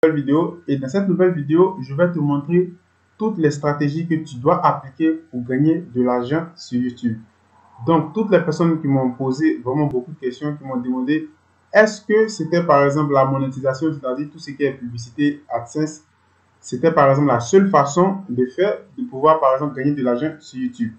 nouvelle vidéo et dans cette nouvelle vidéo, je vais te montrer toutes les stratégies que tu dois appliquer pour gagner de l'argent sur YouTube. Donc, toutes les personnes qui m'ont posé vraiment beaucoup de questions, qui m'ont demandé est-ce que c'était par exemple la monétisation, c'est-à-dire tout ce qui est publicité, AdSense, c'était par exemple la seule façon de faire, de pouvoir par exemple gagner de l'argent sur YouTube.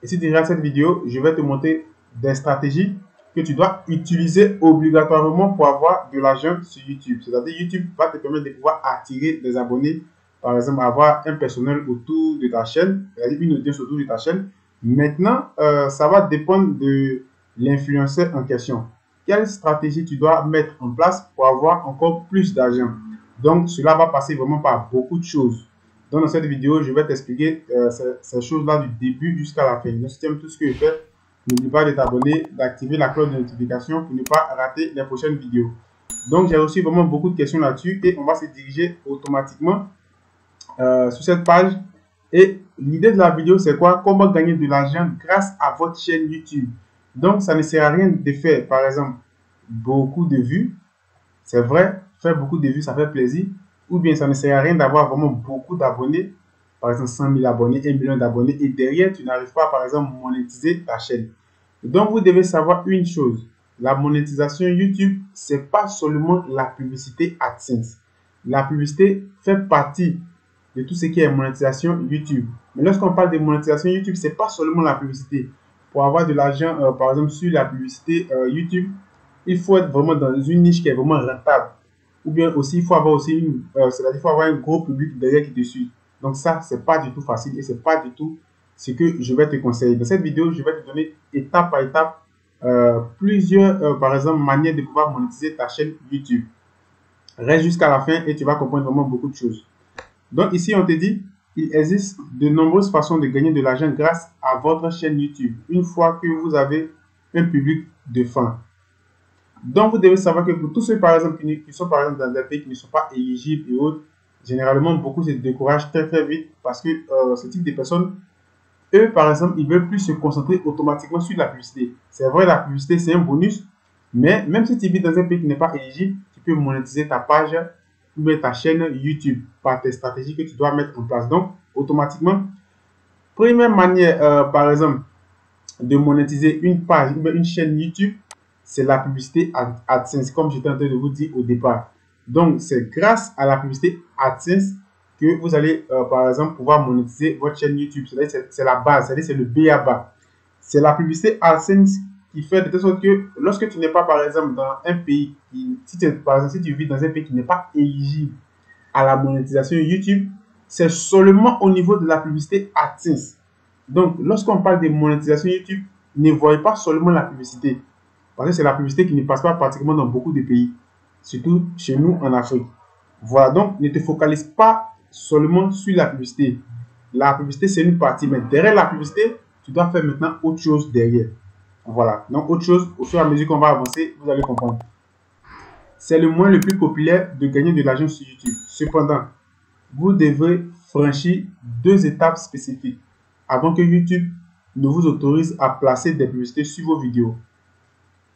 Et si tu regardes cette vidéo, je vais te montrer des stratégies que tu dois utiliser obligatoirement pour avoir de l'argent sur YouTube. C'est-à-dire YouTube va te permettre de pouvoir attirer des abonnés, par exemple avoir un personnel autour de ta chaîne, c'est-à-dire une audience autour de ta chaîne. Maintenant, ça va dépendre de l'influenceur en question. Quelle stratégie tu dois mettre en place pour avoir encore plus d'argent? Donc, cela va passer vraiment par beaucoup de choses. Donc, dans cette vidéo, je vais t'expliquer ces choses-là du début jusqu'à la fin. Donc, si tu aimes tout ce que je fais, n'oublie pas de t'abonner, d'activer la cloche de notification pour ne pas rater les prochaines vidéos. Donc, j'ai reçu vraiment beaucoup de questions là-dessus et on va se diriger automatiquement sur cette page. Et l'idée de la vidéo, c'est quoi? Comment gagner de l'argent grâce à votre chaîne YouTube. Donc, ça ne sert à rien de faire, par exemple, beaucoup de vues. C'est vrai, faire beaucoup de vues, ça fait plaisir. Ou bien, ça ne sert à rien d'avoir vraiment beaucoup d'abonnés. Par exemple, 100 000 abonnés, 1 million d'abonnés. Et derrière, tu n'arrives pas, par exemple, à monétiser ta chaîne. Donc, vous devez savoir une chose. La monétisation YouTube, ce n'est pas seulement la publicité AdSense. La publicité fait partie de tout ce qui est monétisation YouTube. Mais lorsqu'on parle de monétisation YouTube, ce n'est pas seulement la publicité. Pour avoir de l'argent, par exemple, sur la publicité YouTube, il faut être vraiment dans une niche qui est vraiment rentable. Ou bien aussi, il faut avoir aussi c'est-à-dire il faut avoir un gros public derrière qui te suit. Donc ça, c'est pas du tout facile et c'est pas du tout ce que je vais te conseiller. Dans cette vidéo, je vais te donner étape par étape plusieurs, par exemple, manières de pouvoir monétiser ta chaîne YouTube. Reste jusqu'à la fin et tu vas comprendre vraiment beaucoup de choses. Donc ici, on te dit, il existe de nombreuses façons de gagner de l'argent grâce à votre chaîne YouTube. Une fois que vous avez un public de fans. Donc, vous devez savoir que pour tous ceux, par exemple, qui sont par exemple dans des pays qui ne sont pas éligibles et autres, généralement, beaucoup se découragent très très vite parce que ce type de personnes, eux, par exemple, ils veulent plus se concentrer automatiquement sur la publicité. C'est vrai, la publicité, c'est un bonus, mais même si tu vis dans un pays qui n'est pas éligible, tu peux monétiser ta page ou ta chaîne YouTube par tes stratégies que tu dois mettre en place. Donc, automatiquement, première manière, par exemple, de monétiser une page ou une chaîne YouTube, c'est la publicité AdSense, comme j'étais en train de vous dire au départ. Donc, c'est grâce à la publicité AdSense que vous allez, par exemple, pouvoir monétiser votre chaîne YouTube. C'est la base, c'est le B.A.B.A. C'est la publicité AdSense qui fait de telle sorte que lorsque tu n'es pas, par exemple, dans un pays, par exemple, si tu vis dans un pays qui n'est pas éligible à la monétisation YouTube, c'est seulement au niveau de la publicité AdSense. Donc, lorsqu'on parle de monétisation YouTube, ne voyez pas seulement la publicité. Parce que c'est la publicité qui ne passe pas pratiquement dans beaucoup de pays. Surtout chez nous en Afrique. Voilà, donc ne te focalise pas seulement sur la publicité. La publicité, c'est une partie. Mais derrière la publicité, tu dois faire maintenant autre chose derrière. Voilà, donc autre chose, au fur et à mesure qu'on va avancer, vous allez comprendre. C'est le moyen le plus populaire de gagner de l'argent sur YouTube. Cependant, vous devez franchir 2 étapes spécifiques avant que YouTube ne vous autorise à placer des publicités sur vos vidéos.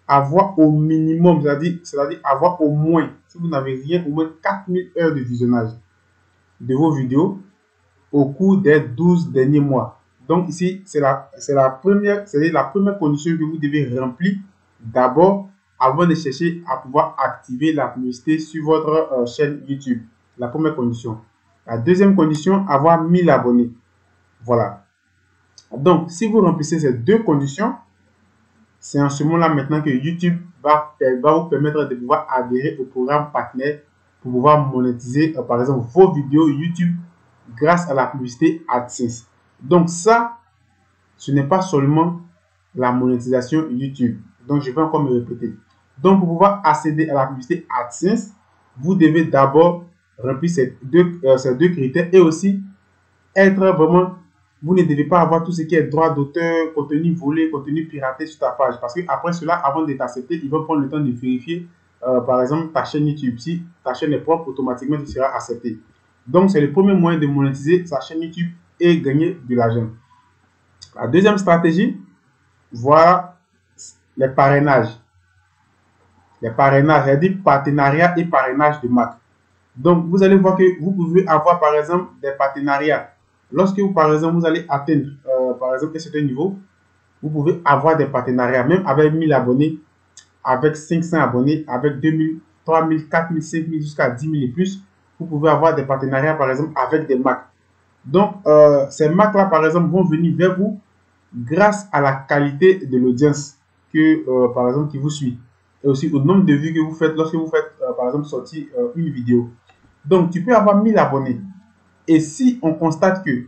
Avoir au minimum, c'est-à-dire avoir au moins, si vous n'avez rien, au moins 4000 heures de visionnage de vos vidéos au cours des 12 derniers mois. Donc ici, c'est la première condition que vous devez remplir d'abord avant de chercher à pouvoir activer la publicité sur votre chaîne YouTube. La première condition. La deuxième condition, avoir 1000 abonnés. Voilà. Donc, si vous remplissez ces 2 conditions, c'est en ce moment-là maintenant que YouTube va vous permettre de pouvoir adhérer au programme partenaire pour pouvoir monétiser, par exemple, vos vidéos YouTube grâce à la publicité AdSense. Donc ça, ce n'est pas seulement la monétisation YouTube. Donc, je vais encore me répéter. Donc, pour pouvoir accéder à la publicité AdSense, vous devez d'abord remplir ces deux critères et aussi être vraiment... Vous ne devez pas avoir tout ce qui est droit d'auteur, contenu volé, contenu piraté sur ta page. Parce que après cela, avant de t'accepter, ils vont prendre le temps de vérifier, par exemple, ta chaîne YouTube. Si ta chaîne est propre, automatiquement, tu seras accepté. Donc, c'est le premier moyen de monétiser sa chaîne YouTube et gagner de l'argent. La deuxième stratégie, voilà les parrainages. Les parrainages, c'est-à-dire partenariat et parrainage de marque. Donc, vous allez voir que vous pouvez avoir, par exemple, des partenariats. Lorsque vous, par exemple, vous allez atteindre, par exemple, un certain niveau, vous pouvez avoir des partenariats, même avec 1000 abonnés, avec 500 abonnés, avec 2000, 3000, 4000, 5000, jusqu'à 10 000 et plus. Vous pouvez avoir des partenariats, par exemple, avec des marques. Donc, ces marques-là, par exemple, vont venir vers vous grâce à la qualité de l'audience que, par exemple, qui vous suit. Et aussi au nombre de vues que vous faites lorsque vous faites, par exemple, sortir une vidéo. Donc, tu peux avoir 1000 abonnés. Et si on constate que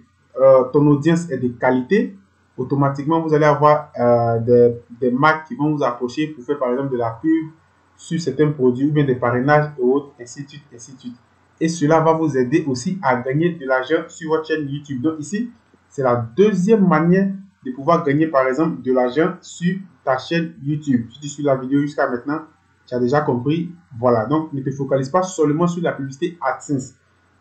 ton audience est de qualité, automatiquement, vous allez avoir des marques qui vont vous approcher pour faire, par exemple, de la pub sur certains produits ou bien des parrainages et autres, ainsi de suite, ainsi de suite. Et cela va vous aider aussi à gagner de l'argent sur votre chaîne YouTube. Donc ici, c'est la deuxième manière de pouvoir gagner, par exemple, de l'argent sur ta chaîne YouTube. Si tu suis la vidéo jusqu'à maintenant, tu as déjà compris. Voilà, donc ne te focalise pas seulement sur la publicité AdSense.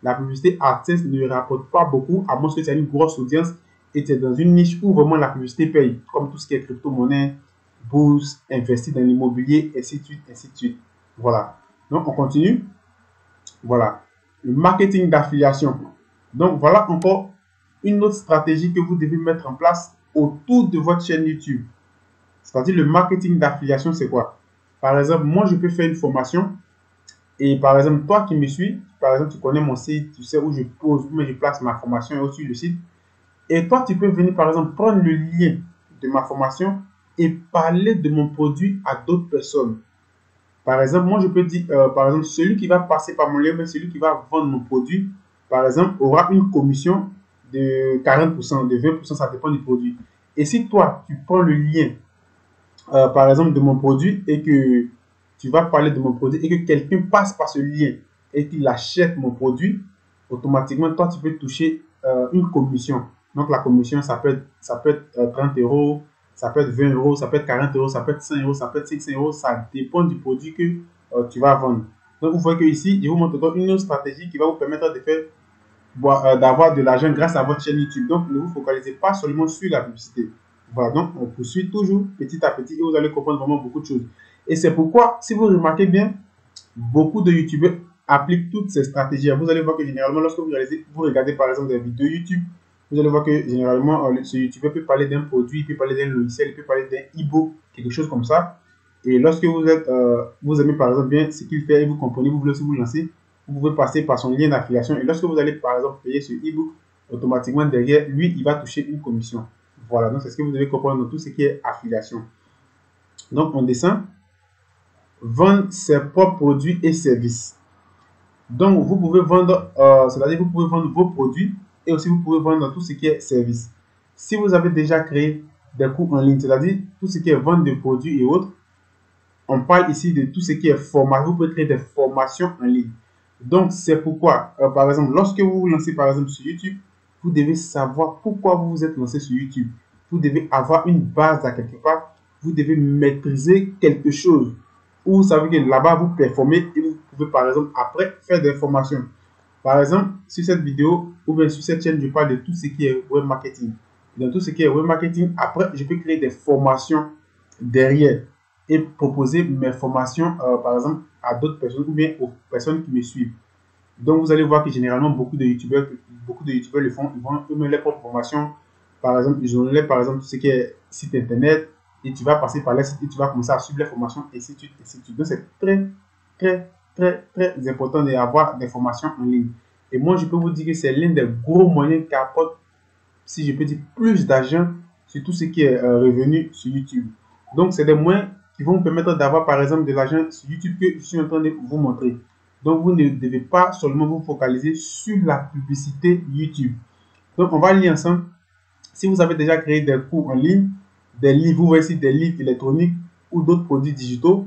La publicité AdSense ne rapporte pas beaucoup, à moins que tu aies une grosse audience et tu es dans une niche où vraiment la publicité paye, comme tout ce qui est crypto-monnaie, bourse, investir dans l'immobilier, ainsi de suite, ainsi de suite. Voilà. Donc, on continue. Voilà. Le marketing d'affiliation. Donc, voilà encore une autre stratégie que vous devez mettre en place autour de votre chaîne YouTube. C'est-à-dire le marketing d'affiliation, c'est quoi? Par exemple, moi, je peux faire une formation et par exemple, toi qui me suis, par exemple, tu connais mon site, tu sais où je pose, où je place ma formation et aussi le site. Et toi, tu peux venir, par exemple, prendre le lien de ma formation et parler de mon produit à d'autres personnes. Par exemple, moi, je peux dire, par exemple, celui qui va passer par mon lien, mais celui qui va vendre mon produit, par exemple, aura une commission de 40%, de 20%, ça dépend du produit. Et si toi, tu prends le lien, par exemple, de mon produit et que tu vas parler de mon produit et que quelqu'un passe par ce lien et qu'il achète mon produit, automatiquement, toi, tu peux toucher une commission. Donc, la commission, ça peut être 30 euros, ça peut être 20 euros, ça peut être 40 euros, ça peut être 100 euros, ça peut être 500 euros. Ça dépend du produit que tu vas vendre. Donc, vous voyez que ici, je vous montre encore une autre stratégie qui va vous permettre de faire d'avoir de l'argent grâce à votre chaîne YouTube. Donc, ne vous focalisez pas seulement sur la publicité. Voilà, donc on poursuit toujours petit à petit et vous allez comprendre vraiment beaucoup de choses. Et c'est pourquoi, si vous remarquez bien, beaucoup de YouTubeurs appliquent toutes ces stratégies. Vous allez voir que généralement, lorsque vous regardez par exemple des vidéos YouTube, vous allez voir que généralement, ce YouTubeur peut parler d'un produit, il peut parler d'un logiciel, il peut parler d'un e-book, quelque chose comme ça. Et lorsque vous aimez par exemple bien ce qu'il fait et vous comprenez, vous voulez aussi vous lancer, vous pouvez passer par son lien d'affiliation. Et lorsque vous allez par exemple payer ce e-book, automatiquement derrière, lui, il va toucher une commission. Voilà, donc c'est ce que vous devez comprendre dans tout ce qui est affiliation. Donc, on descend. Vendre ses propres produits et services. Donc, vous pouvez vendre, c'est-à-dire vous pouvez vendre vos produits et aussi vous pouvez vendre tout ce qui est service. Si vous avez déjà créé des cours en ligne, c'est-à-dire tout ce qui est vente de produits et autres, on parle ici de tout ce qui est formation. Vous pouvez créer des formations en ligne. Donc, c'est pourquoi, par exemple, lorsque vous vous lancez par exemple sur YouTube, vous devez savoir pourquoi vous vous êtes lancé sur YouTube. Vous devez avoir une base à quelque part. Vous devez maîtriser quelque chose. Où vous savez que là-bas, vous performez et vous pouvez, par exemple, après, faire des formations. Par exemple, sur cette vidéo ou bien sur cette chaîne, je parle de tout ce qui est web marketing. Dans tout ce qui est web marketing, après, je peux créer des formations derrière et proposer mes formations, par exemple, à d'autres personnes ou bien aux personnes qui me suivent. Donc, vous allez voir que généralement, beaucoup de youtubeurs le font. Ils vont eux-mêmes les propres formations. Par exemple, ils ont par exemple tout ce qui est site internet et tu vas passer par les sites et tu vas commencer à suivre les formations, et ainsi de suite, ainsi de suite. Donc, c'est très, très, très, très important d'avoir des formations en ligne. Et moi, je peux vous dire que c'est l'un des gros moyens qui apporte, si je peux dire, plus d'argent sur tout ce qui est revenu sur YouTube. Donc, c'est des moyens qui vont vous permettre d'avoir, par exemple, de l'argent sur YouTube que je suis en train de vous montrer. Donc, vous ne devez pas seulement vous focaliser sur la publicité YouTube. Donc, on va lire ensemble. Si vous avez déjà créé des cours en ligne, des livres, vous voyez ici des livres électroniques ou d'autres produits digitaux,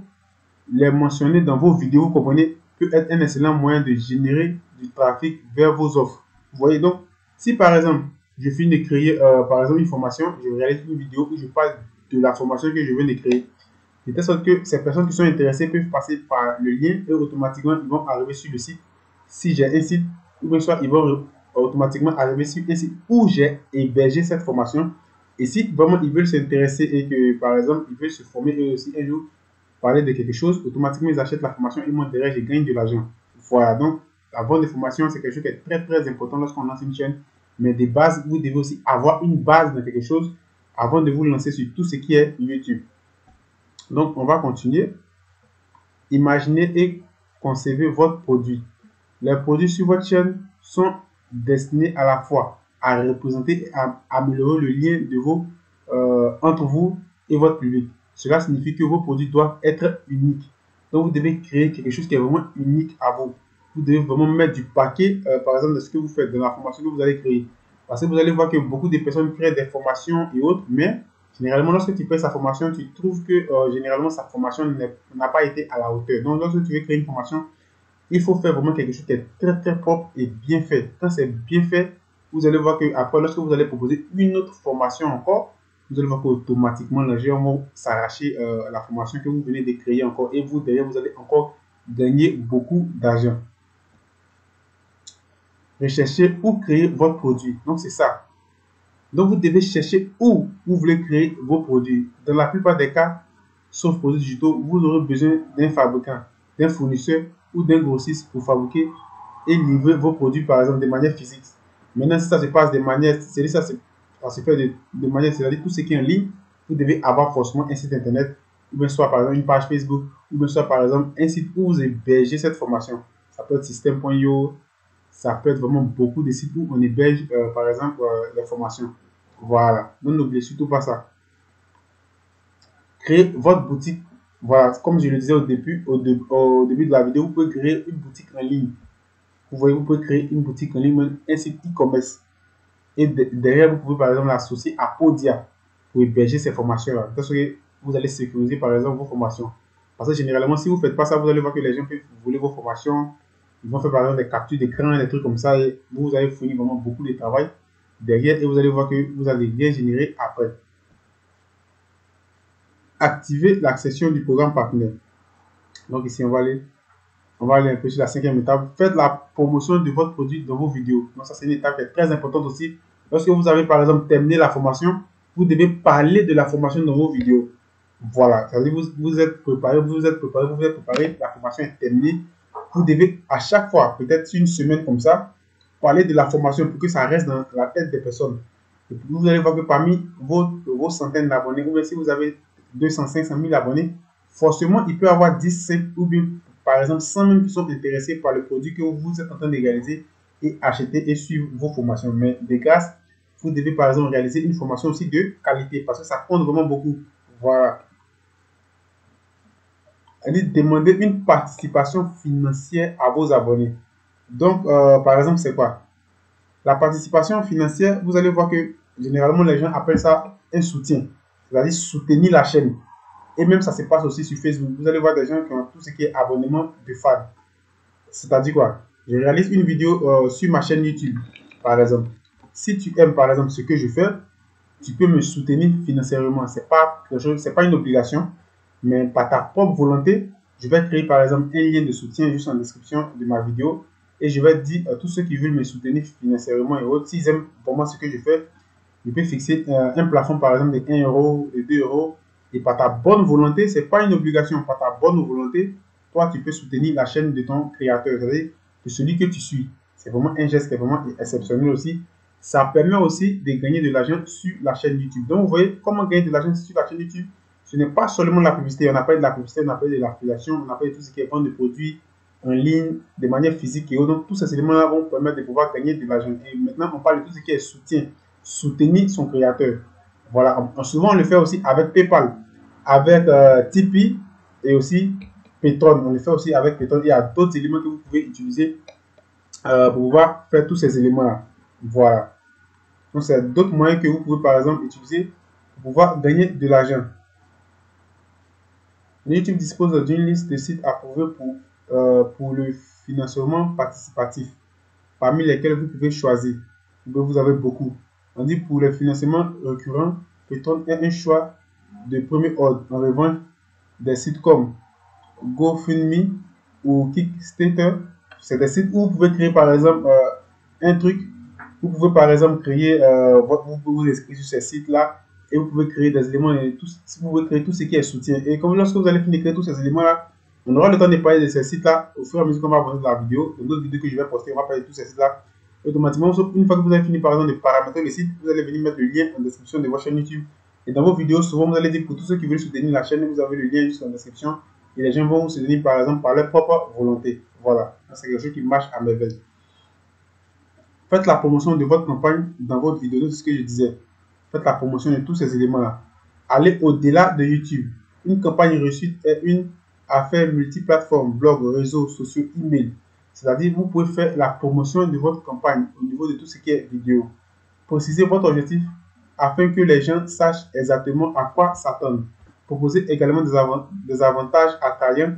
les mentionner dans vos vidéos, vous comprenez, peut être un excellent moyen de générer du trafic vers vos offres. Vous voyez donc, si par exemple, je finis de créer par exemple une formation, je réalise une vidéo où je parle de la formation que je viens de créer, de telle sorte que ces personnes qui sont intéressées peuvent passer par le lien et automatiquement ils vont arriver sur le site. Si j'ai un site, ou bien soit ils vont automatiquement arriver sur un site où j'ai hébergé cette formation. Et si vraiment ils veulent s'intéresser et que par exemple ils veulent se former eux aussi un jour, parler de quelque chose, automatiquement ils achètent la formation et moi derrière je gagne de l'argent. Voilà, donc La vente de formation, c'est quelque chose qui est très, très important lorsqu'on lance une chaîne. Mais des bases, vous devez aussi avoir une base dans quelque chose avant de vous lancer sur tout ce qui est YouTube. Donc, on va continuer. Imaginez et concevez votre produit. Les produits sur votre chaîne sont destinés à la fois à représenter et à améliorer le lien entre vous et votre public. Cela signifie que vos produits doivent être uniques. Donc, vous devez créer quelque chose qui est vraiment unique à vous. Vous devez vraiment mettre du paquet, par exemple, de ce que vous faites, de la formation que vous allez créer. Parce que vous allez voir que beaucoup de personnes créent des formations et autres, mais généralement, lorsque tu fais sa formation, tu trouves que généralement sa formation n'a pas été à la hauteur. Donc, lorsque tu veux créer une formation, il faut faire vraiment quelque chose qui est très très propre et bien fait. Quand c'est bien fait, vous allez voir que après, lorsque vous allez proposer une autre formation encore, vous allez voir qu'automatiquement les gens vont s'arracher la formation que vous venez de créer encore, et vous derrière vous allez encore gagner beaucoup d'argent. Recherchez où créer votre produit. Donc c'est ça. Donc vous devez chercher où vous voulez créer vos produits. Dans la plupart des cas, sauf produits digitaux, vous aurez besoin d'un fabricant, d'un fournisseur ou d'un grossiste pour fabriquer et livrer vos produits, par exemple, de manière physique. Maintenant, si ça se passe de manière, ça se fait de manière, c'est-à-dire tout ce qui est en ligne, vous devez avoir forcément un site internet, ou bien soit par exemple une page Facebook, ou bien soit par exemple un site où vous hébergez cette formation. Ça peut être système.io, ça peut être vraiment beaucoup de sites où on héberge, par exemple, les formations. Voilà, donc n'oubliez surtout pas ça. Créez votre boutique. Voilà, comme je le disais au début de la vidéo, vous pouvez créer une boutique en ligne. Vous voyez, vous pouvez créer une boutique en ligne, un site e-commerce. Et derrière, vous pouvez par exemple l'associer à Podia pour héberger ces formations-là. Parce que vous allez sécuriser par exemple vos formations. Parce que généralement, si vous ne faites pas ça, vous allez voir que les gens peuvent voler vos formations. Ils vont faire par exemple des captures d'écran, des trucs comme ça. Et vous allez fournir vraiment beaucoup de travail derrière. Et vous allez voir que vous allez bien générer après. Activez l'accession du programme partenaire. Donc ici, on va aller un peu sur la 5e étape. Faites la promotion de votre produit dans vos vidéos. Donc ça, c'est une étape qui est très importante aussi. Lorsque vous avez par exemple terminé la formation, vous devez parler de la formation dans vos vidéos. Voilà, c'est-à-dire vous êtes préparé, la formation est terminée. Vous devez à chaque fois, peut-être une semaine comme ça, parler de la formation pour que ça reste dans la tête des personnes. Et puis vous allez voir que parmi vos centaines d'abonnés, ou bien si vous avez 200, 500 000 abonnés, forcément, il peut y avoir 10, 5 ou bien par exemple 100 000 qui sont intéressés par le produit que vous êtes en train de réaliser et acheter et suivre vos formations. Mais de grâce, vous devez par exemple réaliser une formation aussi de qualité parce que ça compte vraiment beaucoup. Voilà. Demandez une participation financière à vos abonnés. Donc, par exemple, c'est quoi? La participation financière, vous allez voir que généralement les gens appellent ça un soutien, c'est-à-dire soutenir la chaîne. Et même ça se passe aussi sur Facebook. Vous allez voir des gens qui ont tout ce qui est abonnement de fans. C'est-à-dire quoi? Je réalise une vidéo sur ma chaîne YouTube, par exemple. Si tu aimes, par exemple, ce que je fais, tu peux me soutenir financièrement. C'est pas une obligation, mais par ta propre volonté, je vais créer, par exemple, un lien de soutien juste en description de ma vidéo. Et je vais dire à tous ceux qui veulent me soutenir financièrement et autres, s'ils aiment vraiment ce que je fais, je peux fixer un plafond, par exemple, de 1 euro, de 2 euros. Et par ta bonne volonté, ce n'est pas une obligation, par ta bonne volonté, toi, tu peux soutenir la chaîne de ton créateur, c'est-à-dire de celui que tu suis. C'est vraiment un geste qui est vraiment exceptionnel aussi. Ça permet aussi de gagner de l'argent sur la chaîne YouTube. Donc, vous voyez comment gagner de l'argent sur la chaîne YouTube. Ce n'est pas seulement la publicité. On appelle de la publicité, on appelle de l'affiliation, on appelle tout ce qui est vente de produits en ligne, de manière physique et autres. Donc, tous ces éléments-là vont permettre de pouvoir gagner de l'argent. Et maintenant, on parle de tout ce qui est soutien. Soutenir son créateur. Voilà. Souvent, on le fait aussi avec PayPal, avec Tipeee et aussi Patreon. On le fait aussi avec Patreon. Il y a d'autres éléments que vous pouvez utiliser pour pouvoir faire tous ces éléments-là. Voilà. Donc, c'est d'autres moyens que vous pouvez, par exemple, utiliser pour pouvoir gagner de l'argent. YouTube dispose d'une liste de sites approuvés pour le financement participatif, parmi lesquels vous pouvez choisir. Vous avez beaucoup. On dit pour les financements récurrents, Patreon est un choix de premier ordre. En revanche, des sites comme GoFundMe ou Kickstarter, c'est des sites où vous pouvez créer par exemple un truc. Vous pouvez par exemple créer, vous pouvez vous inscrire sur ces sites-là et vous pouvez créer des éléments, vous pouvez créer tout ce qui est soutien. Et comme lorsque vous allez finir de créer tous ces éléments-là, On aura le temps de parler de ces sites-là au fur et à mesure qu'on va avancer dans la vidéo. Dans d'autres vidéos que je vais poster, on va parler de tous ces sites-là. Automatiquement, une fois que vous avez fini par exemple de paramétrer le site, vous allez venir mettre le lien en description de votre chaîne YouTube. Et dans vos vidéos, souvent vous allez dire pour tous ceux qui veulent soutenir la chaîne, vous avez le lien juste en description. Et les gens vont vous soutenir par exemple par leur propre volonté. Voilà, c'est quelque chose qui marche à merveille. Faites la promotion de votre campagne dans votre vidéo, c'est ce que je disais. Faites la promotion de tous ces éléments-là. Allez au-delà de YouTube. Une campagne réussite est une affaire multiplateforme, blog, réseaux sociaux, email. C'est-à-dire, vous pouvez faire la promotion de votre campagne au niveau de tout ce qui est vidéo. Précisez votre objectif afin que les gens sachent exactement à quoi s'attendre. Proposez également des avantages attrayants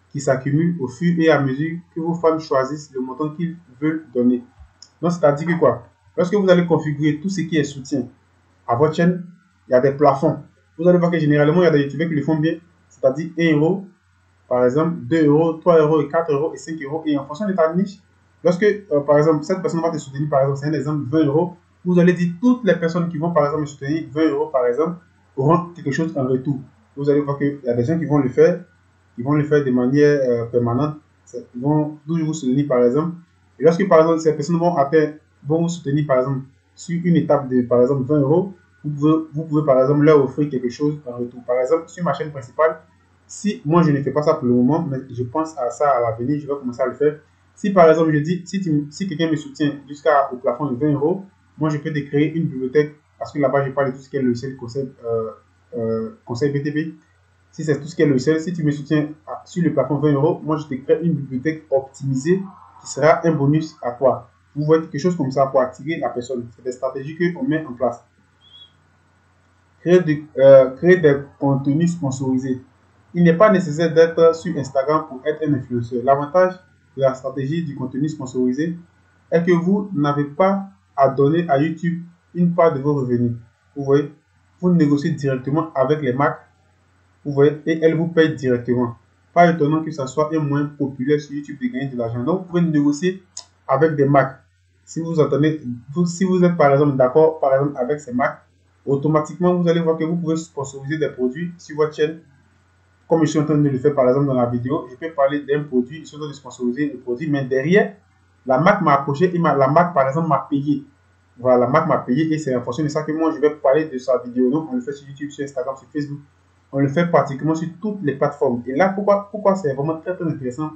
qui s'accumulent au fur et à mesure que vos fans choisissent le montant qu'ils veulent donner. Donc, c'est-à-dire que quoi? Lorsque vous allez configurer tout ce qui est soutien à votre chaîne, il y a des plafonds. Vous allez voir que généralement, il y a des youtubeurs qui le font bien, c'est-à-dire 1 euro, par exemple, 2 euros, 3 euros, et 4 euros et 5 euros. Et en fonction de ta niche, lorsque, par exemple, cette personne va te soutenir, par exemple, c'est un exemple, 20 euros, vous allez dire toutes les personnes qui vont, par exemple, me soutenir 20 euros, par exemple, auront quelque chose en retour. Vous allez voir qu'il y a des gens qui vont le faire, de manière permanente. Ils vont toujours vous soutenir, par exemple. Et lorsque, par exemple, ces personnes vont vous soutenir, par exemple, sur une étape de, par exemple, 20 euros, vous pouvez, par exemple, leur offrir quelque chose en retour. Par exemple, sur ma chaîne principale, si moi, je ne fais pas ça pour le moment, mais je pense à ça à l'avenir, je vais commencer à le faire. Si, par exemple, je dis, si quelqu'un me soutient jusqu'au plafond de 20 euros, moi, je peux te créer une bibliothèque, parce que là-bas, je parle de tout ce qui est logiciel conseil BTP. Si c'est tout ce qui est logiciel, si tu me soutiens sur le plafond 20 euros, moi, je te crée une bibliothèque optimisée qui sera un bonus à toi. Vous voyez quelque chose comme ça pour attirer la personne. C'est des stratégies qu'on met en place. Créer des contenus sponsorisés. Il n'est pas nécessaire d'être sur Instagram pour être un influenceur. L'avantage de la stratégie du contenu sponsorisé est que vous n'avez pas à donner à YouTube une part de vos revenus. Vous voyez, vous négociez directement avec les marques, vous voyez, et elles vous payent directement. Pas étonnant que ça soit un moyen populaire sur YouTube de gagner de l'argent. Donc, vous pouvez négocier avec des marques. Si vous entendez, si vous êtes par exemple d'accord, par exemple, avec ces marques, automatiquement, vous allez voir que vous pouvez sponsoriser des produits sur votre chaîne. Comme je suis en train de le faire par exemple dans la vidéo, je peux parler d'un produit, je suis en train de sponsoriser le produit, mais derrière, la marque m'a approché et la marque par exemple m'a payé. Voilà, la marque m'a payé et c'est en fonction de ça que moi je vais parler de sa vidéo. Donc on le fait sur YouTube, sur Instagram, sur Facebook. On le fait pratiquement sur toutes les plateformes. Et là, pourquoi c'est vraiment très intéressant?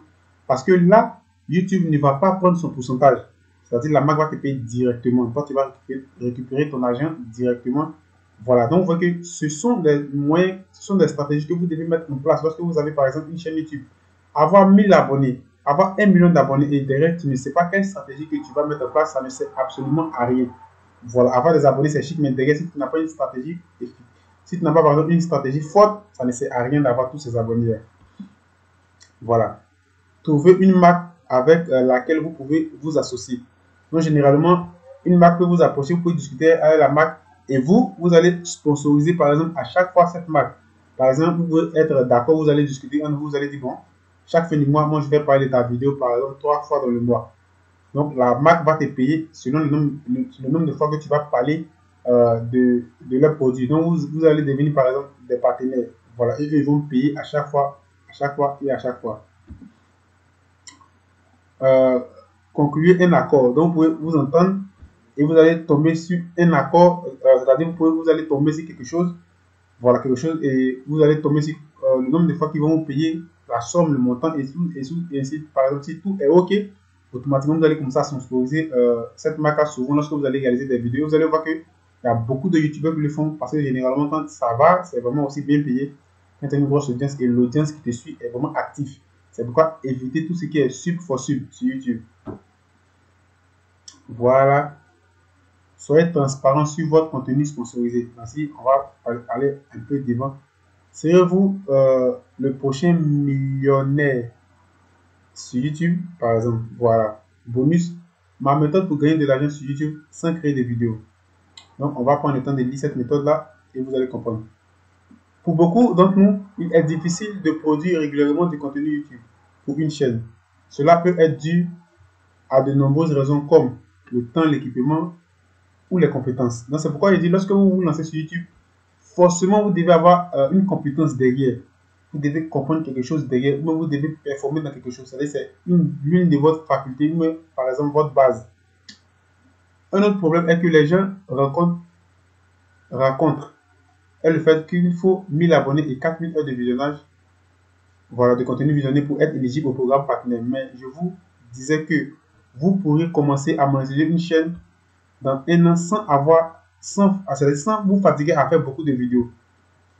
Parce que là, YouTube ne va pas prendre son pourcentage. C'est-à-dire la marque va te payer directement. Toi, tu vas récupérer ton argent directement. Voilà, donc vous voyez que ce sont des moyens, ce sont des stratégies que vous devez mettre en place lorsque vous avez par exemple une chaîne YouTube. Avoir 1000 abonnés, avoir 1 million d'abonnés et derrière tu ne sais pas quelle stratégie que tu vas mettre en place, ça ne sert absolument à rien. Voilà, avoir des abonnés c'est chic, mais derrière si tu n'as pas une stratégie, si tu n'as pas par exemple une stratégie forte, ça ne sert à rien d'avoir tous ces abonnés. Voilà. Trouvez une marque avec laquelle vous pouvez vous associer. Donc généralement, une marque peut vous approcher, vous pouvez discuter avec la marque. Et vous allez sponsoriser par exemple à chaque fois cette marque. Par exemple, vous pouvez être d'accord, vous allez discuter, vous allez dire bon, chaque fin du mois, moi je vais parler de ta vidéo par exemple 3 fois dans le mois. Donc la marque va te payer selon le nombre de fois que tu vas parler de leur produit. Donc vous allez devenir par exemple des partenaires. Voilà, et ils vont payer à chaque fois et à chaque fois. Conclure un accord. Donc vous pouvez vous entendre et vous allez tomber sur un accord, c'est-à-dire vous allez tomber sur quelque chose, voilà quelque chose, et vous allez tomber sur le nombre de fois qu'ils vont vous payer la somme, le montant, et ainsi, par exemple, si tout est OK, automatiquement vous allez commencer à sponsoriser cette marque. Souvent, lorsque vous allez réaliser des vidéos, vous allez voir qu'il y a beaucoup de youtubeurs qui le font, parce que généralement, quand ça va, c'est vraiment aussi bien payé, quand tu as une grosse audience et l'audience qui te suit est vraiment active. C'est pourquoi éviter tout ce qui est sub for sub sur YouTube. Voilà. Soyez transparent sur votre contenu sponsorisé. Ainsi, on va aller un peu devant. Serez-vous le prochain millionnaire sur YouTube, par exemple? Voilà. Bonus. Ma méthode pour gagner de l'argent sur YouTube sans créer de vidéos. Donc, on va prendre le temps de lire cette méthode-là et vous allez comprendre. Pour beaucoup d'entre nous, il est difficile de produire régulièrement du contenu YouTube pour une chaîne. Cela peut être dû à de nombreuses raisons comme le temps, l'équipement ou les compétences. Donc, c'est pourquoi je dis, lorsque vous vous lancez sur YouTube, forcément, vous devez avoir une compétence derrière. vous devez comprendre quelque chose derrière, ou vous devez performer dans quelque chose. C'est-à-dire c'est l'une de votre faculté, ou par exemple votre base. Un autre problème est que les gens racontent est le fait qu'il faut 1000 abonnés et 4000 heures de visionnage, voilà, de contenu visionné pour être éligible au programme partenaire. Mais je vous disais que vous pourrez commencer à monétiser une chaîne dans un an sans vous fatiguer à faire beaucoup de vidéos.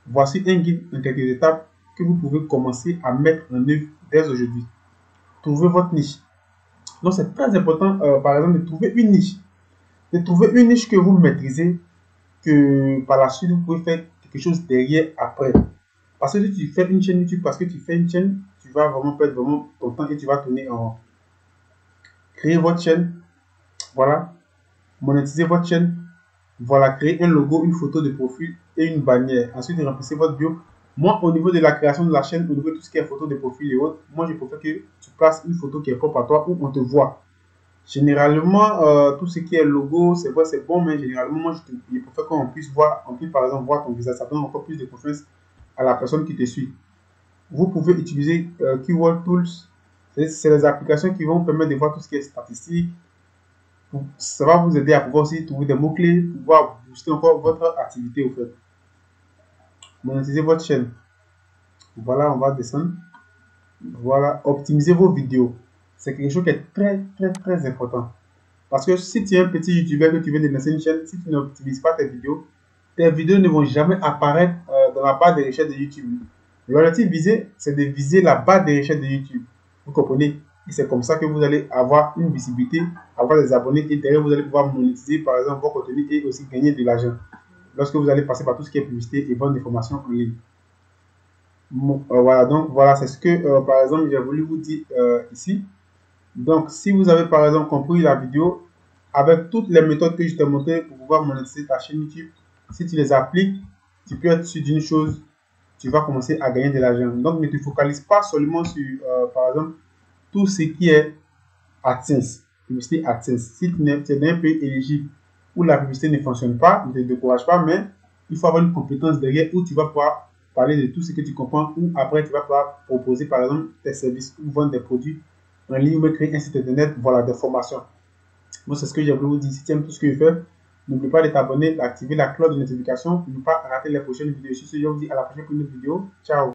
Voici un guide en quelques étapes que vous pouvez commencer à mettre en œuvre dès aujourd'hui. Trouvez votre niche. Donc c'est très important, par exemple, de trouver une niche. De trouver une niche que vous maîtrisez, que par la suite, vous pouvez faire quelque chose derrière après. Parce que si tu fais une chaîne YouTube, parce que tu fais une chaîne, tu vas vraiment perdre vraiment ton temps et tu vas tourner en rond. Créer votre chaîne, voilà. Monétiser votre chaîne, voilà. Créer un logo, une photo de profil et une bannière. Ensuite, remplissez votre bio. Moi, au niveau de la création de la chaîne, au niveau de tout ce qui est photo de profil et autres, moi, je préfère que tu places une photo qui est propre à toi où on te voit. Généralement, tout ce qui est logo, c'est vrai, c'est bon, mais généralement, moi, je préfère qu'on puisse voir, par exemple, voir ton visage. Ça donne encore plus de confiance à la personne qui te suit. Vous pouvez utiliser Keyword Tools. C'est les applications qui vont permettre de voir tout ce qui est statistique. Ça va vous aider à pouvoir aussi trouver des mots-clés, pouvoir booster encore votre activité au fait. Monétiser votre chaîne. Voilà, on va descendre. Voilà, optimisez vos vidéos. C'est quelque chose qui est très important. Parce que si tu es un petit YouTuber que tu viens de lancer une chaîne, si tu n'optimises pas tes vidéos ne vont jamais apparaître dans la barre des recherches de YouTube. L'objectif visé, c'est de viser la barre des recherches de YouTube. Vous comprenez? Et c'est comme ça que vous allez avoir une visibilité, avoir des abonnés et derrière vous allez pouvoir monétiser par exemple vos contenus et aussi gagner de l'argent lorsque vous allez passer par tout ce qui est publicité et vente d'informations en ligne. Voilà, donc voilà, c'est ce que par exemple j'ai voulu vous dire ici. Donc si vous avez par exemple compris la vidéo, avec toutes les méthodes que je t'ai montrées pour pouvoir monétiser ta chaîne YouTube, si tu les appliques, tu peux être sûr d'une chose, tu vas commencer à gagner de l'argent. Donc ne te focalise pas seulement sur, par exemple, tout ce qui est AdSense, publicité AdSense. Si tu es un peu éligible où la publicité ne fonctionne pas, ne te décourage pas, mais il faut avoir une compétence derrière où tu vas pouvoir parler de tout ce que tu comprends, ou après tu vas pouvoir proposer par exemple tes services ou vendre des produits en ligne ou créer un site internet, voilà, des formations. Moi, c'est ce que j'ai voulu vous dire. Si tu aimes tout ce que je fais, n'oublie pas de t'abonner, d'activer la cloche de notification pour ne pas rater les prochaines vidéos. Sur ce, je vous dis à la prochaine pour une autre vidéo. Ciao!